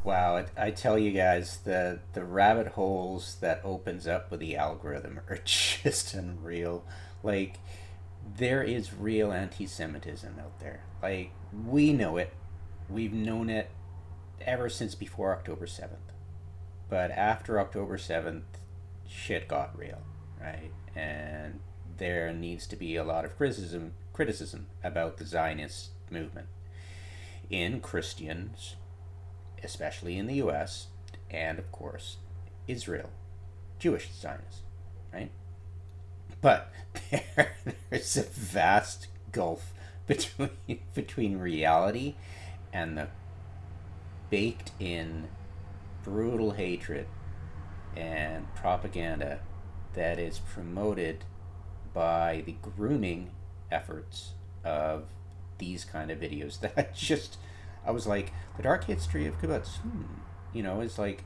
Wow, I tell you guys, the rabbit holes that opens up with the algorithm are just unreal. Like, there is real anti-Semitism out there. Like, we know it. We've known it ever since before October 7th. But after October 7th, shit got real, right? And there needs to be a lot of criticism about the Zionist movement in Christians, especially in the US, and of course, Israel, Jewish Zionists, right? But there's a vast gulf between reality and the baked in brutal hatred and propaganda that is promoted by the grooming efforts of these kind of videos that I was like, the dark history of kibbutz, is like,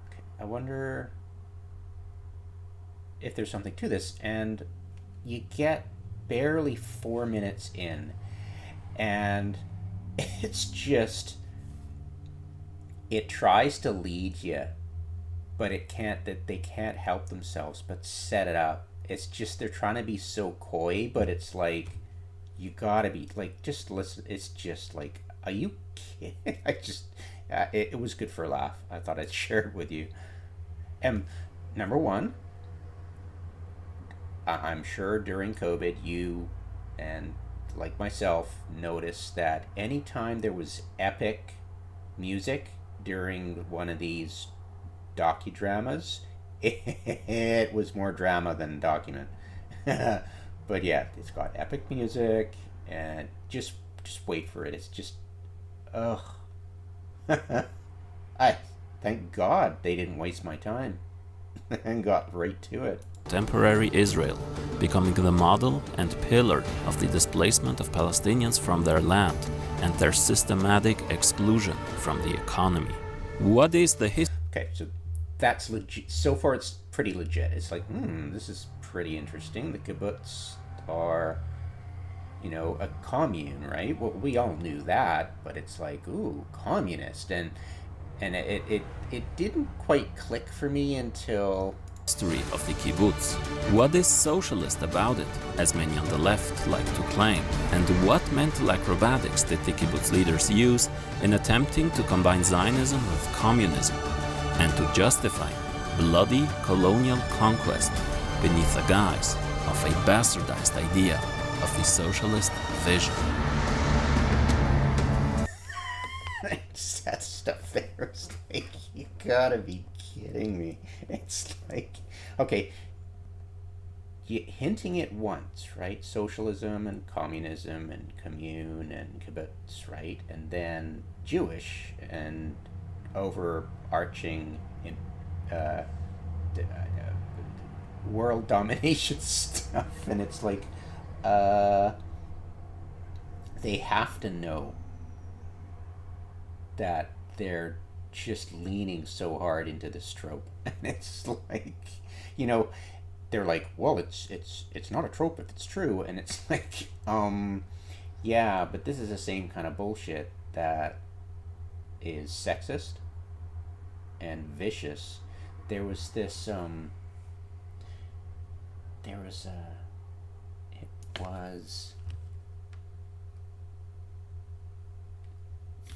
okay, I wonder if there's something to this. And you get barely 4 minutes in, and it's just, it tries to lead you, but it can't, that they can't help themselves but set it up. It's just, they're trying to be so coy, but it's like, you gotta be like, just listen. It's just like, are you kidding? It was good for a laugh. I thought I'd share it with you. And number one, I'm sure during COVID, you and like myself noticed that anytime there was epic music during one of these docudramas, it was more drama than document. But yeah, it's got epic music, and just wait for it. It's just, ugh. I thank God they didn't waste my time and got right to it. Temporary Israel, becoming the model and pillar of the displacement of Palestinians from their land and their systematic exclusion from the economy. What is the history? Okay, so that's legit. So far, it's pretty legit. It's like, this is pretty interesting. The kibbutz are, a commune, right? Well, we all knew that, but it's like, ooh, communist, and it didn't quite click for me until History of the kibbutz. What is socialist about it, as many on the left like to claim? And what mental acrobatics did the kibbutz leaders use in attempting to combine Zionism with communism and to justify bloody colonial conquest beneath the guise of a bastardized idea of the socialist vision? that stuff there is like, you gotta be kidding me. It's like, okay, hinting it once, right? Socialism and communism and commune and kibbutz, right? And then Jewish and overarching uh, world domination stuff. And it's like, they have to know that they're just leaning so hard into this trope. And it's like, they're like, well, it's not a trope if it's true. And it's like, yeah, but this is the same kind of bullshit that is sexist and vicious. There was this there was a it was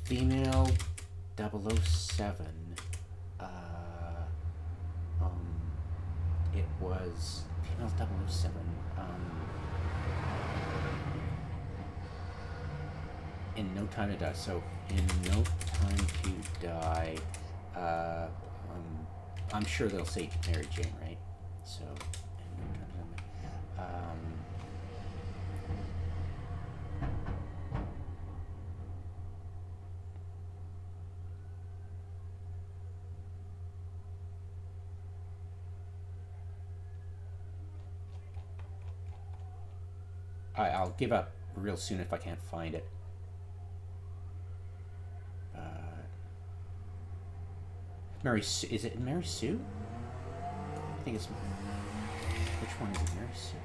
female 007. It was female 007. In No Time to Die. So in No Time to Die, I'm sure they'll say Mary Jane, right? So in No Time to Die. I'll give up real soon if I can't find it. Mary Sue, is it Mary Sue? I think it's, which one is it? Mary Sue?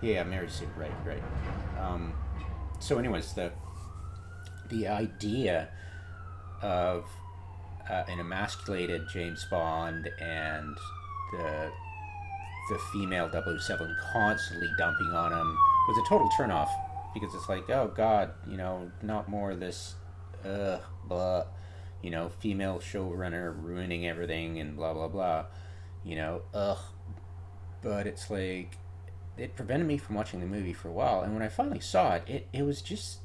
Yeah, Mary Sue. Right, right. Um, so, anyways, the idea of an emasculated James Bond and the the female 007 constantly dumping on him was a total turnoff, because it's like, oh God, not more of this, blah, female showrunner ruining everything and blah blah blah, ugh. But it's like, it prevented me from watching the movie for a while, and when I finally saw it, it was just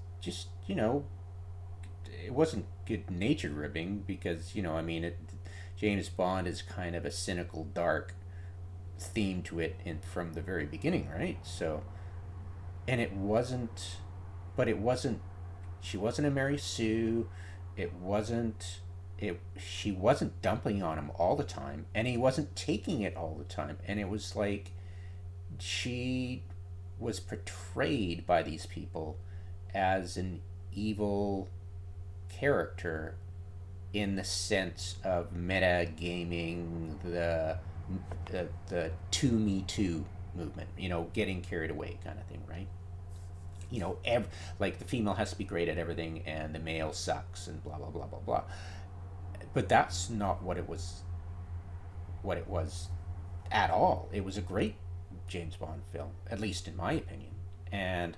it wasn't good nature ribbing, because I mean, James Bond is kind of a cynical, dark theme to it from the very beginning, right? So, and it wasn't, but it wasn't. She wasn't a Mary Sue. It wasn't. She wasn't dumping on him all the time, and he wasn't taking it all the time. And it was like, she was portrayed by these people as an evil character, in the sense of meta gaming, the to me too movement, getting carried away kind of thing, right? Like the female has to be great at everything and the male sucks and blah blah blah blah blah. But that's not what it was at all. It was a great James Bond film, at least in my opinion. And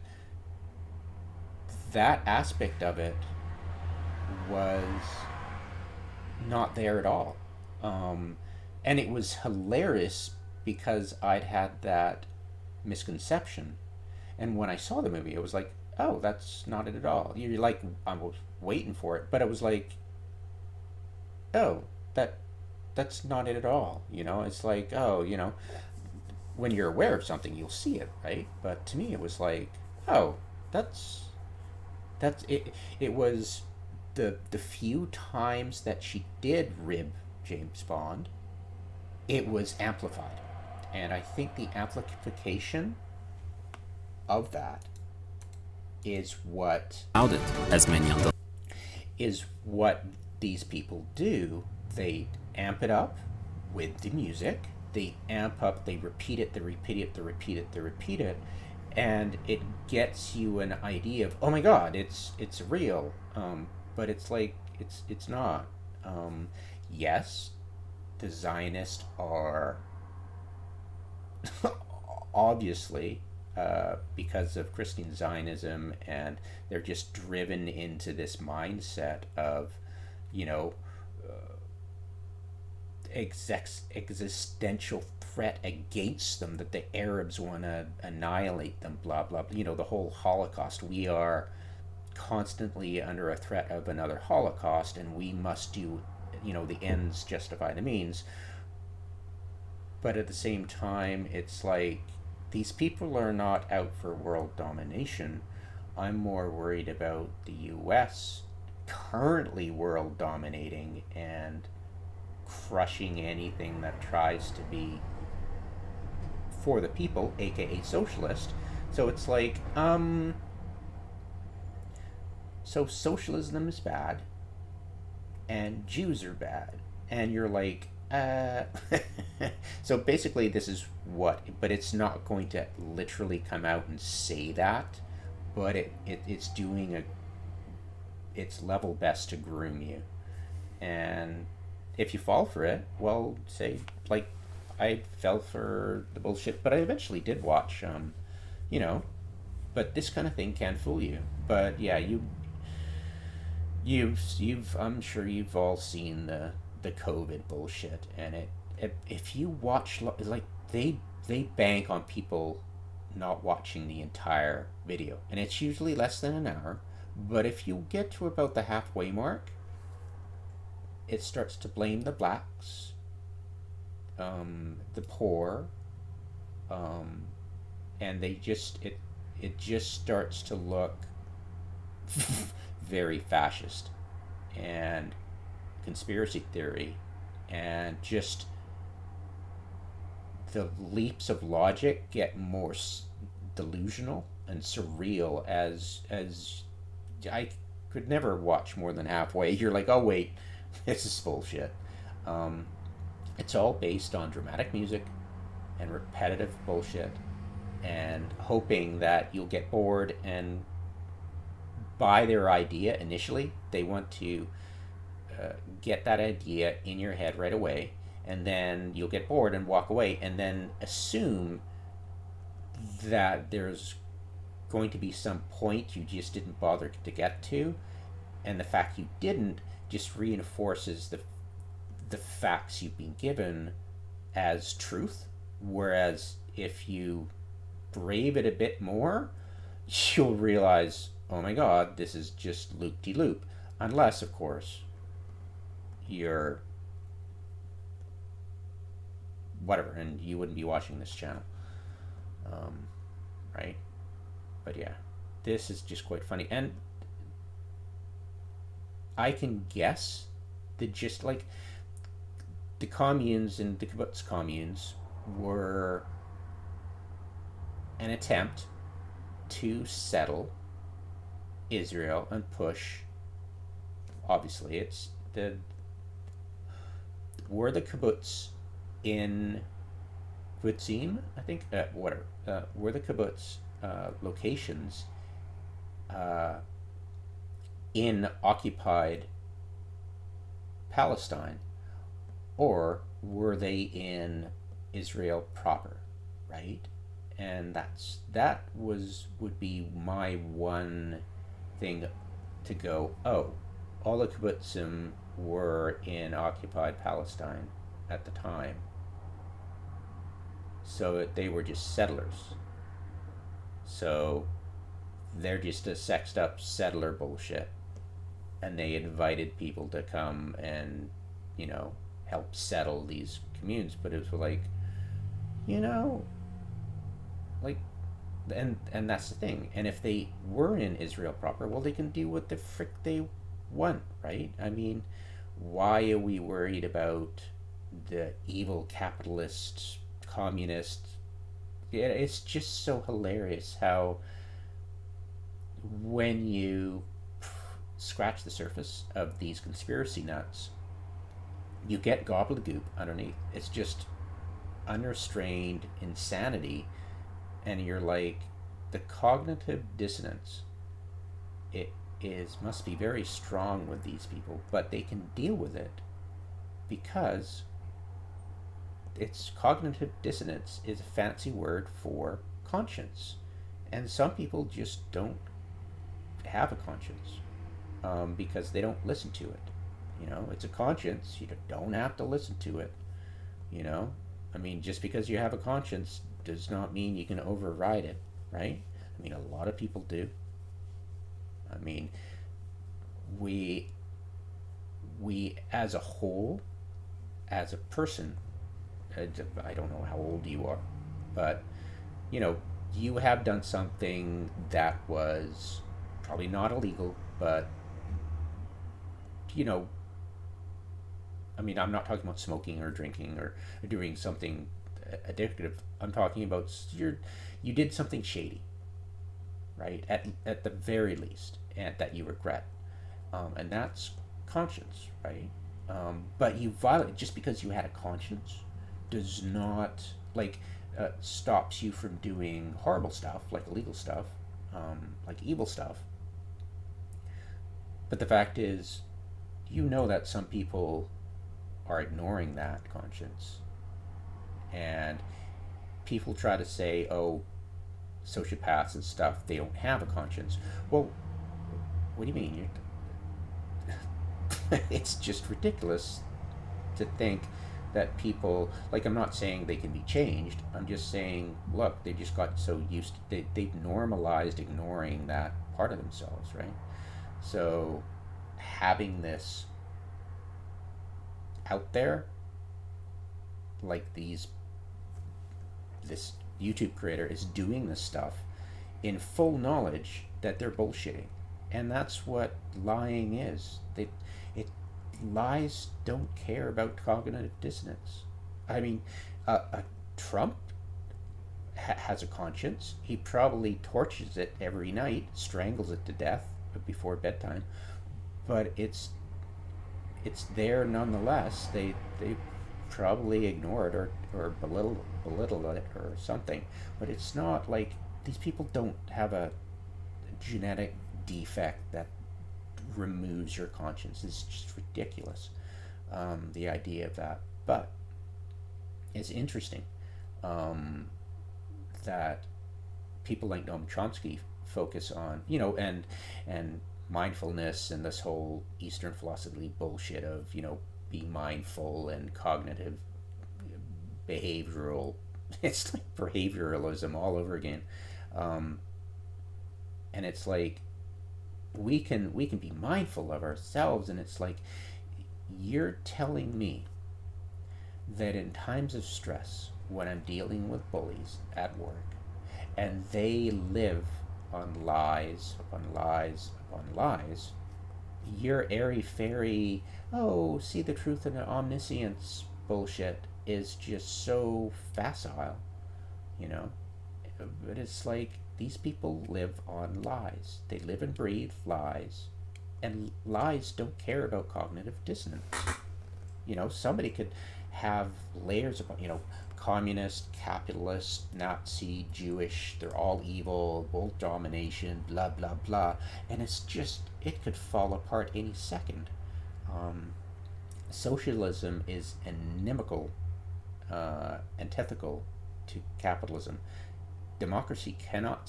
that aspect of it was not there at all. And it was hilarious, because I'd had that misconception. And when I saw the movie, it was like, oh, that's not it at all. You're like, I was waiting for it, but it was like, oh, that's not it at all. It's like, oh, when you're aware of something, you'll see it, right? But to me, it was like, oh, that's it. It was the few times that she did rib James Bond, it was amplified. And I think the amplification of that is what About it, as many on the is what these people do. They amp it up with the music. They amp up, they repeat it, they repeat it, they repeat it, they repeat it, and it gets you an idea of, oh my God, it's real. But it's like, it's not. Yes, the Zionists are obviously, because of Christian Zionism, and they're just driven into this mindset of, you know, existential threat against them, that the Arabs want to annihilate them, blah blah. The whole Holocaust. We are constantly under a threat of another Holocaust, and we must do, the ends justify the means. But at the same time, it's like, these people are not out for world domination. I'm more worried about the US currently world dominating and crushing anything that tries to be for the people, aka socialist. So it's like, so socialism is bad and Jews are bad. And you're like, so basically this is but it's not going to literally come out and say that, but it's doing its level best to groom you. And if you fall for it, well, say, like, I fell for the bullshit, but I eventually did watch, you know, but this kind of thing can fool you. But yeah, you've I'm sure you've all seen the COVID bullshit, and if you watch, like, they bank on people not watching the entire video, and it's usually less than an hour. But if you get to about the halfway mark, it starts to blame the blacks, the poor, and it just starts to look very fascist and conspiracy theory, and just the leaps of logic get more delusional and surreal, as I could never watch more than halfway. You're like, oh wait, this is bullshit. It's all based on dramatic music and repetitive bullshit, and hoping that you'll get bored and buy their idea initially. They want to get that idea in your head right away, and then you'll get bored and walk away, and then assume that there's going to be some point you just didn't bother to get to, and the fact you didn't just reinforces the facts you've been given as truth. Whereas if you brave it a bit more, you'll realize, oh my god, this is just loop de loop. Unless, of course, you're whatever, and you wouldn't be watching this channel, right? But yeah, this is just quite funny, and I can guess that just like the communes and the kibbutz communes were an attempt to settle Israel and push. Obviously, it's the were the kibbutz in Kibbutzim, I think, whatever, were the kibbutz locations in occupied Palestine, or were they in Israel proper, right? And that would be my one thing to go, oh, all the kibbutzim were in occupied Palestine at the time, so they were just settlers. So they're just a sexed up settler bullshit, and they invited people to come and, help settle these communes. But it was like, like, and that's the thing. And if they were in Israel proper, well, they can do what the frick they want, right? I mean, why are we worried about the evil capitalist communist? Yeah, it's just so hilarious how when you scratch the surface of these conspiracy nuts, you get gobbledygook underneath. It's just unrestrained insanity, and you're like, the cognitive dissonance, it must be very strong with these people, but they can deal with it because it's cognitive dissonance is a fancy word for conscience, and some people just don't have a conscience, because they don't listen to it. It's a conscience. You don't have to listen to it. I mean, just because you have a conscience does not mean you can override it, right? I mean, a lot of people do. I mean, we as a whole, as a person, I don't know how old you are, but you have done something that was probably not illegal, but I mean, I'm not talking about smoking or drinking or doing something addictive. I'm talking about you did something shady, right? At the very least, and that you regret, and that's conscience, right? But you violate just because you had a conscience does not stops you from doing horrible stuff like illegal stuff, like evil stuff. But the fact is, that some people are ignoring that conscience, and people try to say, oh, sociopaths and stuff, they don't have a conscience. Well, what do you mean? It's just ridiculous to think that people, I'm not saying they can be changed, I'm just saying, look, they just got so used to, they've normalized ignoring that part of themselves, right? So having this out there, this YouTube creator is doing this stuff in full knowledge that they're bullshitting, and that's what lying is. Lies don't care about cognitive dissonance. I mean, Trump has a conscience. He probably tortures it every night, strangles it to death before bedtime, but it's there nonetheless. They probably ignore it or belittle it or something. But it's not like these people don't have a genetic defect that removes your conscience. It's just ridiculous, the idea of that. But it's interesting um, that people like Noam Chomsky focus on, and mindfulness and this whole Eastern philosophy bullshit of, being mindful and cognitive behavioral. It's like behavioralism all over again. Um, and it's like we can be mindful of ourselves, and it's like you're telling me that in times of stress, when I'm dealing with bullies at work, and they live on lies upon lies upon lies, your airy fairy, oh, see the truth in the omniscience bullshit is just so facile, you know? But it's like these people live on lies. They live and breathe lies. And lies don't care about cognitive dissonance. Somebody could have layers of, communist, capitalist, Nazi, Jewish, they're all evil, world domination, blah, blah, blah. And it's just, it could fall apart any second. Um, Socialism is inimical, antithetical to capitalism. Democracy cannot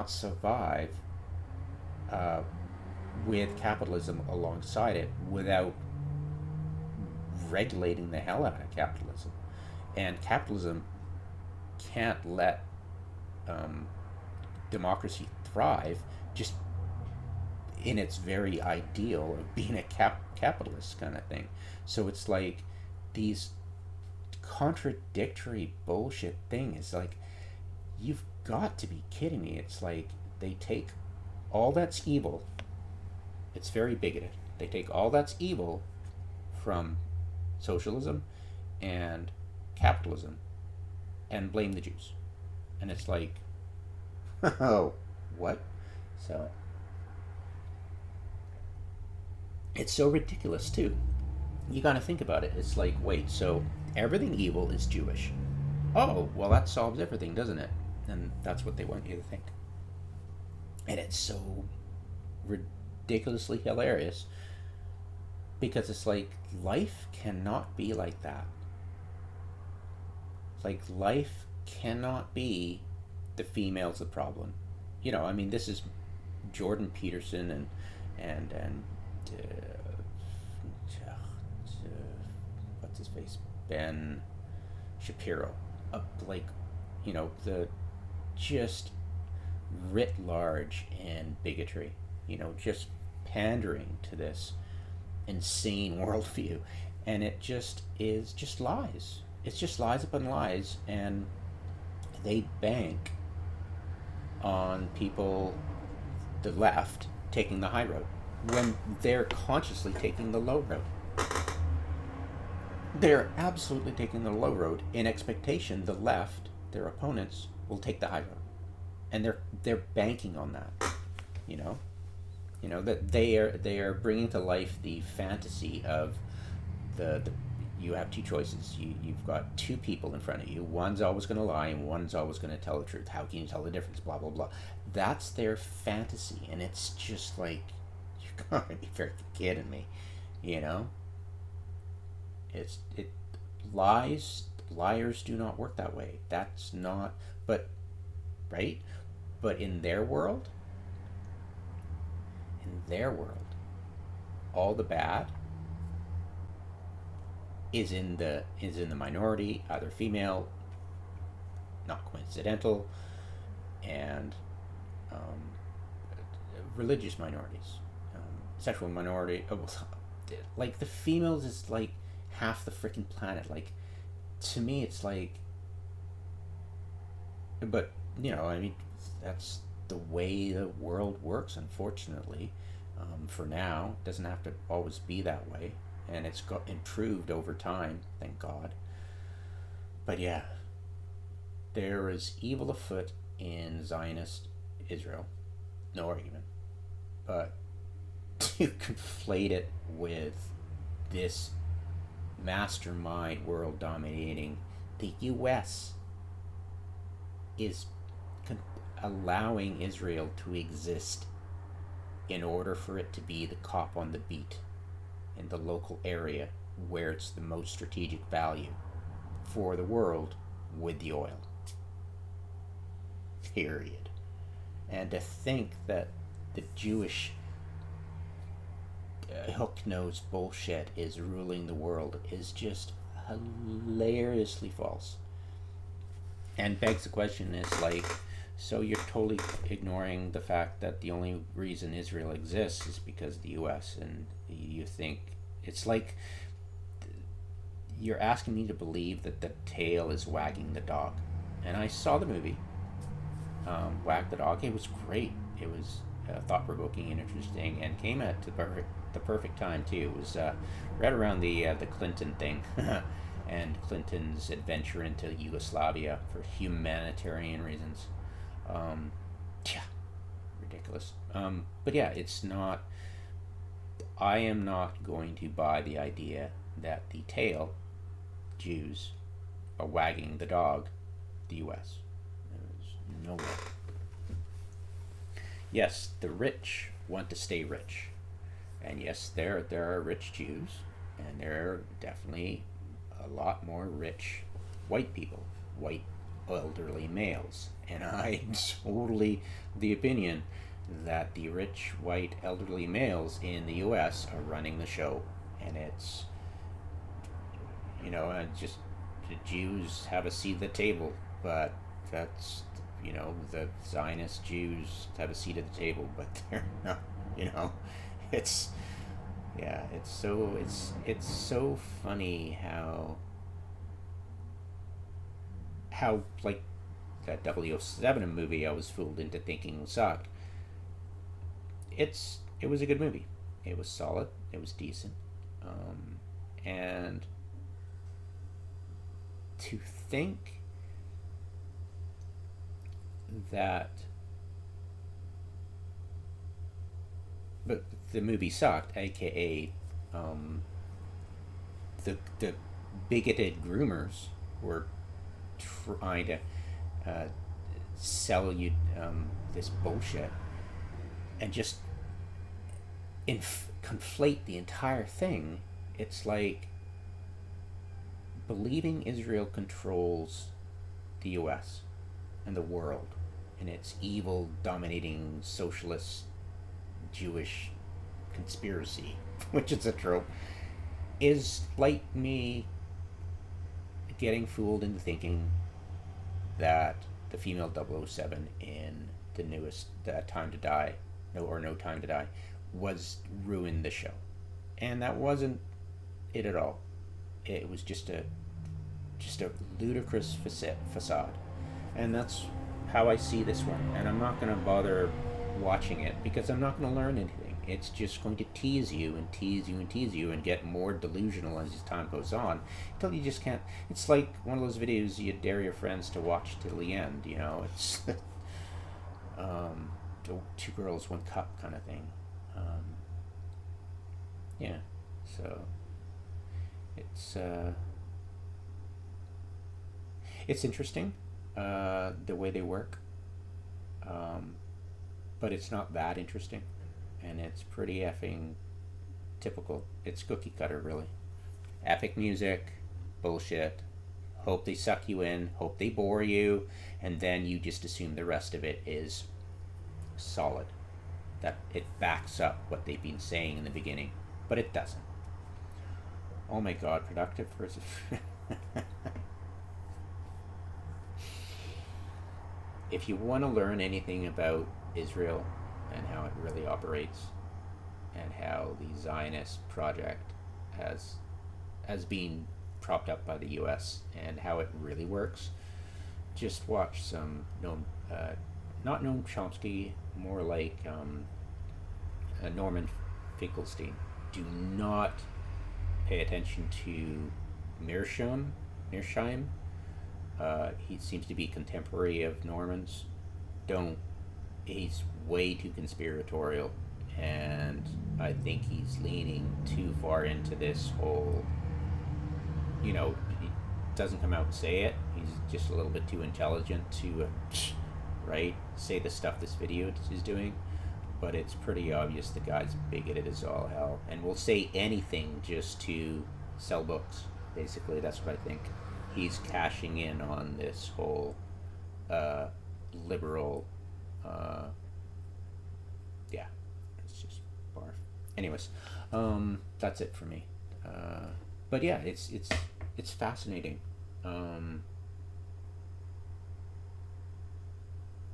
survive uh, with capitalism alongside it without regulating the hell out of capitalism. And capitalism can't let um, democracy thrive just in its very ideal of being a capitalist kind of thing. So it's like these contradictory bullshit thing is like, you've got to be kidding me. It's like they take all that's evil, it's very bigoted. They take all that's evil from socialism and capitalism and blame the Jews. And it's like, oh, what? So it's so ridiculous too. You got to think about it. It's like, wait, so everything evil is Jewish. Oh, well, that solves everything, doesn't it? And that's what they want you to think. And it's so ridiculously hilarious because it's like life cannot be like that. It's like life cannot be the female's the problem. This is Jordan Peterson and what's his face, Ben Shapiro, like, the just writ large and bigotry, just pandering to this insane worldview, and it just is just lies. It's just lies upon lies, and they bank on people, the left, taking the high road when they're consciously taking the low road. They're absolutely taking the low road in expectation the left, their opponents, will take the high road, and they're banking on that. You know, that they are bringing to life the fantasy of the you have two choices. You've got two people in front of you. One's always going to lie, and one's always going to tell the truth. How can you tell the difference? Blah blah blah. That's their fantasy, and it's just like, you're going to be very kidding me, you know. It liars do not work that way. That's not, but right, but in their world, all the bad is in the minority, either female, not coincidental, and um, religious minorities, sexual minority. Like the females is like half the freaking planet. Like, to me, it's like, but that's the way the world works, unfortunately. For now, it doesn't have to always be that way, and it's got improved over time, thank God. But yeah, there is evil afoot in Zionist Israel, no argument. But to conflate it with this mastermind world dominating, the US is con- allowing Israel to exist in order for it to be the cop on the beat in the local area where it's the most strategic value for the world with the oil. Period. And to think that the Jewish hook-nosed bullshit is ruling the world is just hilariously false. And begs the question is like, so you're totally ignoring the fact that the only reason Israel exists is because of the US, and you think it's like you're asking me to believe that the tail is wagging the dog. And I saw the movie, Wag the Dog. It was great. It was thought-provoking and interesting, and came at the perfect time too. It was right around the Clinton thing. And Clinton's adventure into Yugoslavia for humanitarian reasons. Yeah, ridiculous. But yeah, it's not. I am not going to buy the idea that the tail Jews are wagging the dog, the U.S. There's no way. Yes, the rich want to stay rich, and yes, there are rich Jews, and there are definitely a lot more rich white people, white elderly males, and I totally the opinion that the rich white elderly males in the U.S. are running the show, and it's just the Jews have a seat at the table, but that's the Zionist Jews have a seat at the table, but they're not. It's yeah, it's so funny how like that 007 movie I was fooled into thinking sucked. It was a good movie. It was solid. It was decent. And to think that, but the movie sucked, aka the bigoted groomers were trying to sell you this bullshit and just conflate the entire thing. It's like believing Israel controls the US and the world and its evil, dominating, socialist, Jewish conspiracy, which is a trope, is like me getting fooled into thinking that the female 007 in the newest Time to Die, No Time to Die, was ruined the show. And that wasn't it at all. It was just a ludicrous facade. And that's how I see this one. And I'm not going to bother watching it because I'm not going to learn anything. It's just going to tease you and tease you and tease you and get more delusional as time goes on until you just can't. It's like one of those videos you dare your friends to watch till the end. It's two girls, one cup kind of thing. Yeah, so it's interesting the way they work, but it's not that interesting, and it's pretty effing typical. It's cookie cutter, really. Epic music, bullshit. Hope they suck you in, hope they bore you, and then you just assume the rest of it is solid. That it backs up what they've been saying in the beginning, but it doesn't. Oh my god, productive versus. If you want to learn anything about Israel and how it really operates and how the Zionist project has been propped up by the U.S. and how it really works, just watch some not Noam Chomsky, more like Norman Finkelstein. Do not pay attention to Mearsheimer. He seems to be contemporary of Norman's. Don't. He's way too conspiratorial, and I think he's leaning too far into this whole he doesn't come out and say it. He's just a little bit too intelligent to, right, say the stuff this video is doing. But it's pretty obvious the guy's bigoted as all hell and will say anything just to sell books. Basically, that's what I think. He's cashing in on this whole liberal, yeah, it's just barf. Anyways, that's it for me. But yeah, it's fascinating, and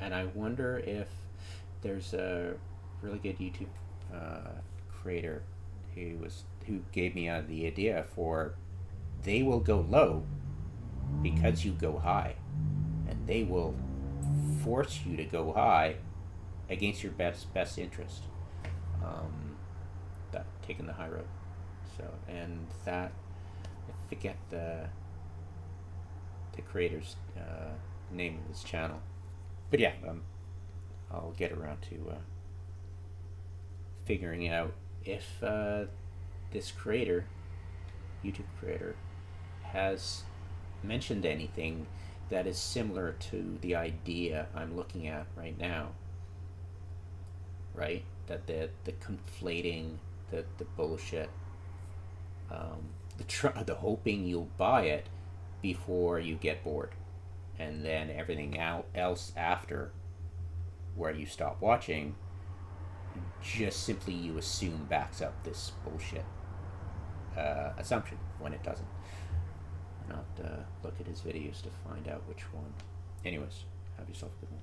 I wonder if there's a really good YouTube creator who gave me the idea for they will go low because you go high, and they will force you to go high against your best interest. That taking the high road. So, and that, I forget the creator's name of his channel, but yeah, I'll get around to figuring out if this creator, YouTube creator, has mentioned anything that is similar to the idea I'm looking at right now. Right? That the conflating, the bullshit, the hoping you'll buy it before you get bored, and then everything else after, where you stop watching, just simply you assume backs up this bullshit assumption when it doesn't. Not look at his videos to find out which one. Anyways, have yourself a good one.